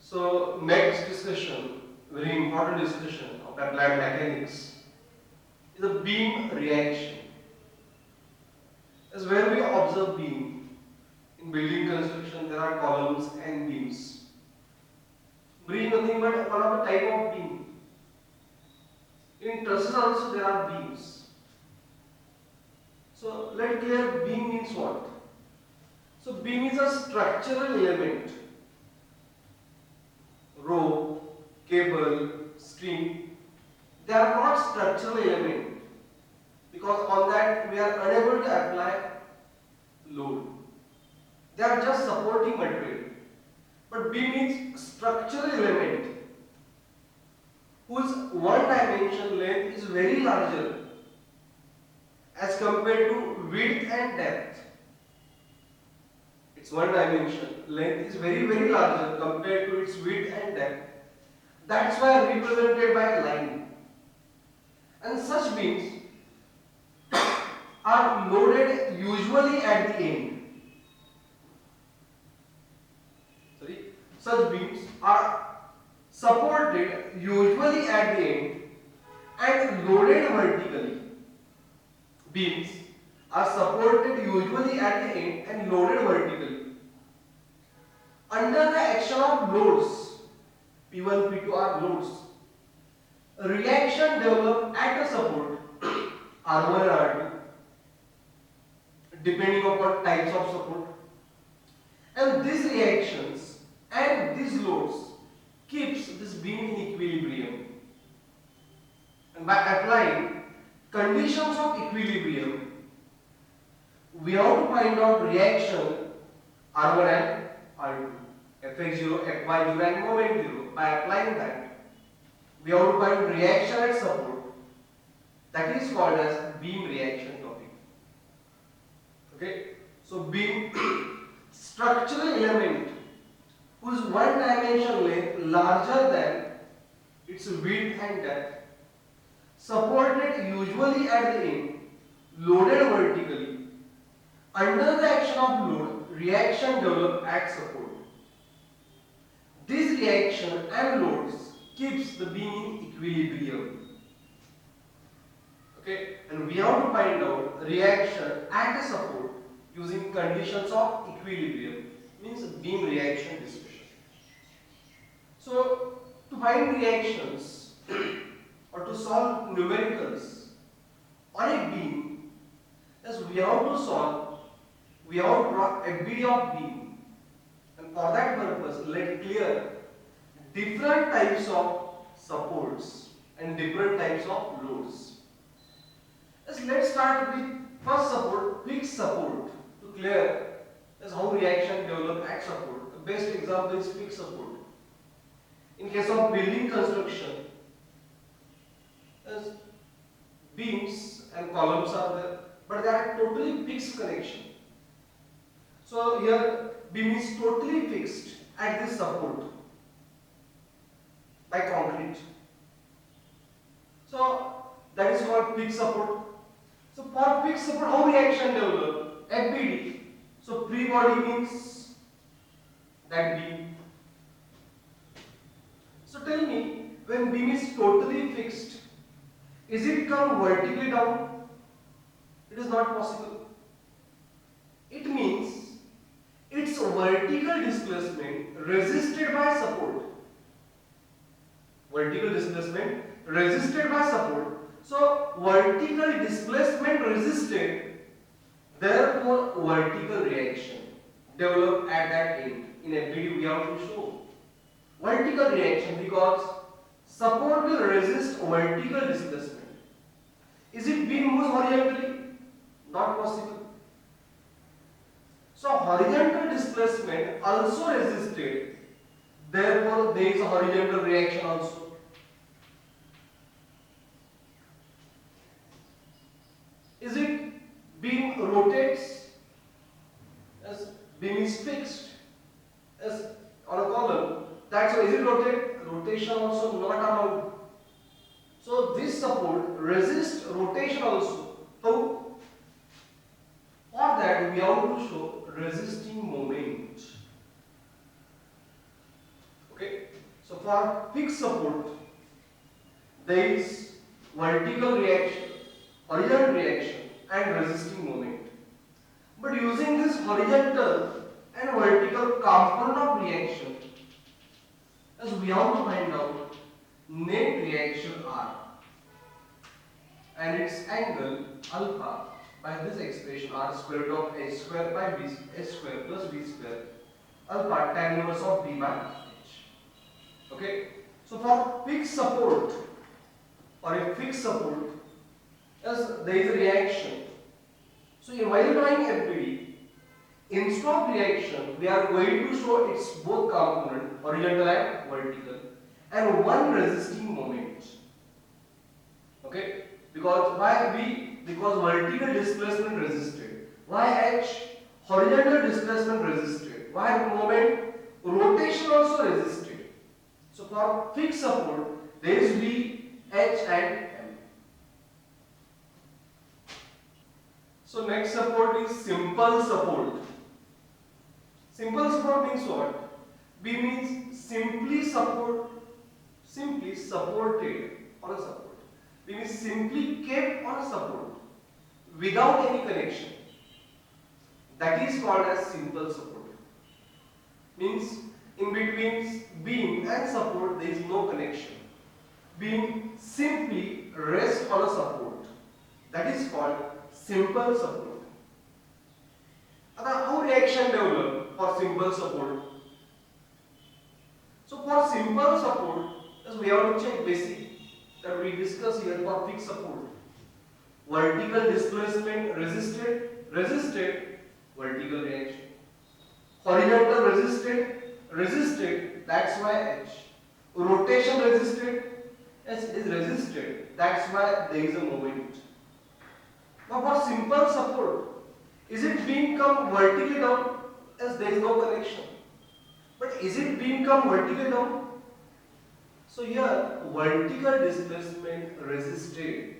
So next discussion, very important discussion of applied mechanics is the beam reaction. As where we observe beam in building construction, there are columns and beams. Beam nothing but one of the type of beam. In trusses also there are beams. So let clear beam means what? So beam is a structural element. Rope, cable, string, they are not structural element because on that we are unable to apply load. They are just supporting material. But beam is structural element whose one dimension length is very larger as compared to width and depth. Its one dimension length is very larger compared to its width and depth. That's why represented by line. And such beams are loaded usually at the end. Such beams are supported usually at the end and loaded vertically. Beams are supported usually at the end and loaded vertically. Under the action of loads, P1, P2 are loads. A reaction develops at the support R1 and R2 depending upon types of support. And these reactions and these loads keeps this beam in equilibrium. And by applying conditions of equilibrium, we have to find out reaction R1 and R2, Fx0, Fy0 and moment 0. By applying that, we have to find reaction at support. That is called as beam reaction topic. Okay, so beam structural element whose one dimension length larger than its width and depth, supported usually at the end, loaded vertically. Under the action of load, reaction develops at support. This reaction and loads keeps the beam in equilibrium. Okay, and we have to find out reaction at the support using conditions of equilibrium, means beam reaction discussion. So to find reactions or to solve numericals on a beam, as we have to solve, we have to draw FBD of beam, and for that purpose let clear different types of supports and different types of loads. Let's start with first support, fixed support, to clear as how reaction develop at support. The best example is fixed support. In case of building construction, as beams and columns are there, but they are totally fixed connection. So here beam is totally fixed at this support by concrete. So that is called fixed support. So for fixed support, how reaction develop? FBD. So free body means that beam. So tell me, when beam is totally fixed, is it come vertically down? It is not possible. It means its vertical displacement resisted by support. Vertical displacement resisted by support. So vertical displacement resisted, therefore vertical reaction develop at that end. In FBD we have to show vertical reaction because support will resist vertical displacement. Is it being moved horizontally? Not possible. So horizontal displacement also resisted, therefore there is a horizontal reaction also. Is it beam rotates? As beam is fixed as on a column, that's why is it rotate? Rotation also not allowed. So this support resists rotation also. How? For that we have to show resisting moment. Okay. So for fixed support, there is vertical reaction, horizontal reaction and resisting moment. But using this horizontal and vertical component of reaction, as we have to find out net reaction R and its angle alpha by this expression R square root of h square by b h square plus b square alpha tan inverse of b by h. Okay. So for fixed support or a fixed support, as there is a reaction. So while drawing FBD, instead of reaction, we are going to show its both component, horizontal and vertical, and one resisting moment. Okay? Because why B? Because vertical displacement resisted. Why H? Horizontal displacement resisted. Why moment? Rotation also resisted. So for fixed support, there is B, H and M. So next support is simple support. Simple support means what? B means simply supported on a support. B means simply kept on a support without any connection. That is called as simple support. Means in between beam and support there is no connection. Beam simply rests on a support. That is called simple support. Now how reaction develop for simple support? So for simple support, as we have to check basic that we discuss here for fixed support. Vertical displacement resisted, vertical reaction. Horizontal resisted, that's why H. Rotation resisted, S is resisted, that's why there is a moment. Now for simple support, is it beam come vertically down as there is no connection? But is it beam come vertically down? So here vertical displacement resisted.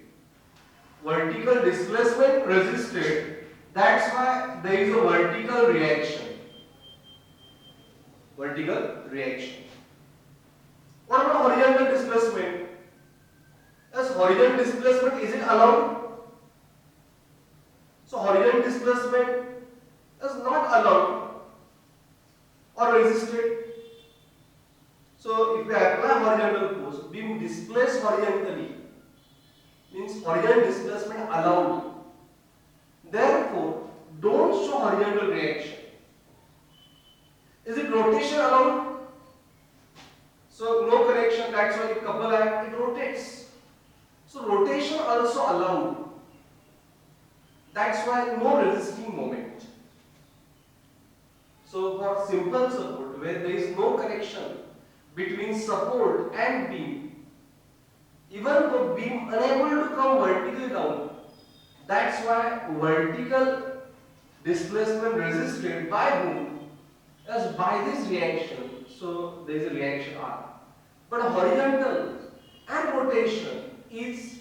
Vertical displacement resisted. That's why there is a vertical reaction. Vertical reaction. What about horizontal displacement? As horizontal displacement, is it allowed? So horizontal displacement is not allowed or resisted. So if we apply horizontal force, beam displaced horizontally means horizontal displacement allowed. Therefore, don't show horizontal reaction. Is it rotation allowed? So no connection, that's why it couple act, it rotates. So rotation also allowed. That's why no resisting moment. So for simple support where there is no connection between support and beam, even though beam unable to come vertically down, that's why vertical displacement resisted by whom? As by this reaction. So there is a reaction R. But horizontal and rotation is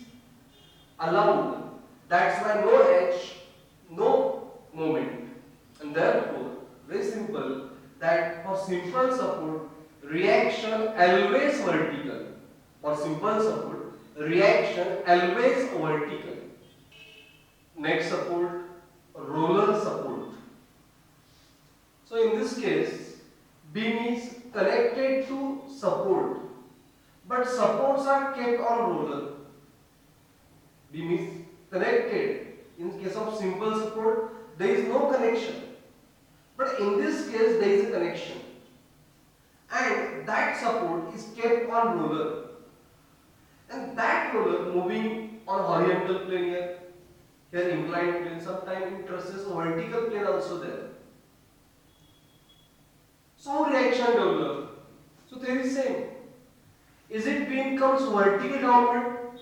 allowed. That's why no H, no moment. And therefore, very simple that for simple support, reaction always vertical. For simple support, reaction always vertical. Next support, roller support. So in this case, beam is connected to support, but supports are kept on roller. Beam is connected. In case of simple support, there is no connection. But in this case, there is a connection. And that support is kept on roller. And that roller moving on horizontal plane here inclined plane, sometimes it traces vertical plane also there. So reaction develop. So there is same. Is it beam comes vertically downward?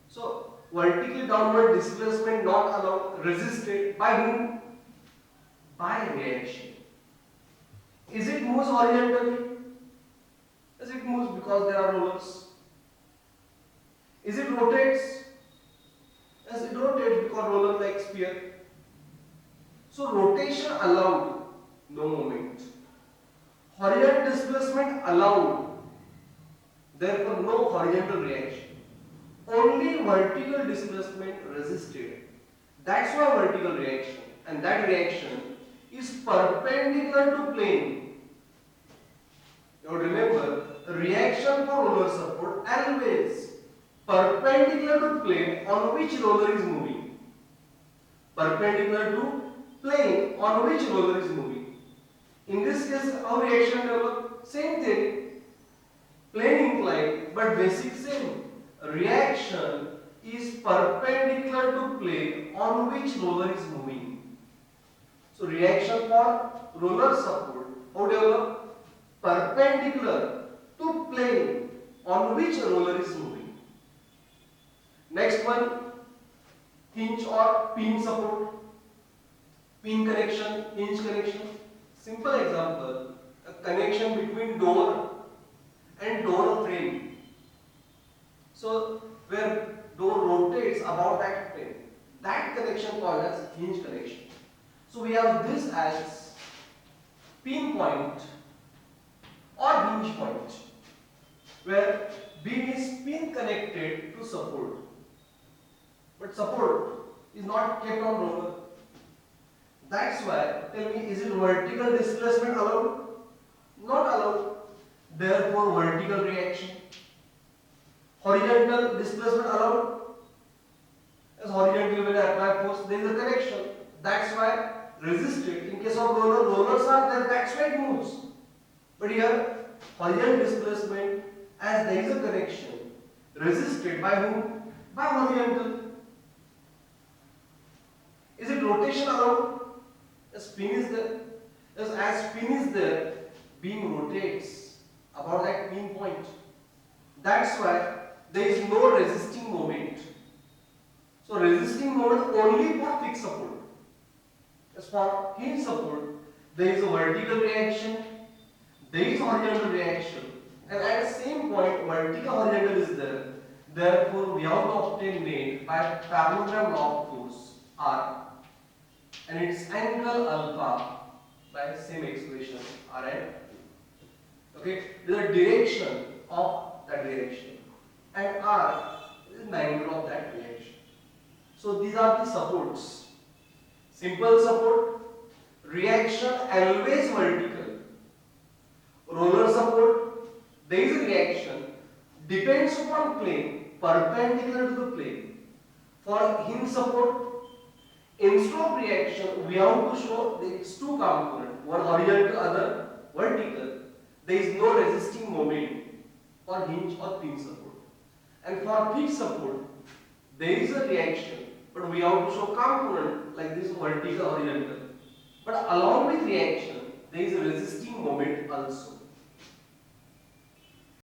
So vertically downward displacement not allowed, resisted by whom? By reaction. Is it moves horizontally? As it moves because there are rollers. Is it rotates? As it rotates because roller like sphere. So rotation allowed, no moment. Horizontal displacement allowed, therefore no horizontal reaction. Only vertical displacement resisted. That's why vertical reaction, and that reaction is perpendicular to plane. Now remember, reaction for roller support always perpendicular to plane on which roller is moving. Perpendicular to plane on which roller is moving. In this case, how reaction develop? Same thing. Plane inclined, but basic same. Reaction is perpendicular to plane on which roller is moving. So reaction for roller support, how develop? Perpendicular to plane on which roller is moving. Next one, hinge or pin support. Pin connection, hinge connection. Simple example, a connection between door and door frame. So where door rotates about that frame, that connection called as hinge connection. So we have this as pin point or hinge point, where beam is pin connected to support, but support is not kept on roller. That's why, tell me, is it vertical displacement allowed? Not allowed. Therefore, vertical reaction. Horizontal displacement allowed? As horizontal when I apply force, there is a connection. That's why resisted. In case of roller, rollers are there, that's why it moves. But here, horizontal displacement, as there is a connection, resisted by whom? By horizontal. Is it rotation allowed? Spin is there. As spin is there, beam rotates about that pin point. That's why there is no resisting moment. So resisting moment only for fixed support. As for hinge support, there is a vertical reaction, there is horizontal reaction, and at the same point vertical horizontal is there. Therefore, we have to obtain made by parallelogram law of force R, and its angle alpha by same expression R and okay, the direction of that direction, and R is the angle of that direction. So these are the supports. Simple support, reaction always vertical. Roller support, there is a reaction, depends upon plane, perpendicular to the plane. For hinge support, instead of reaction, we have to show there is two components, one horizontal, other vertical. There is no resisting moment for hinge or pin support. And for fixed support, there is a reaction, but we have to show component like this vertical, horizontal. But along with reaction, there is a resisting moment also.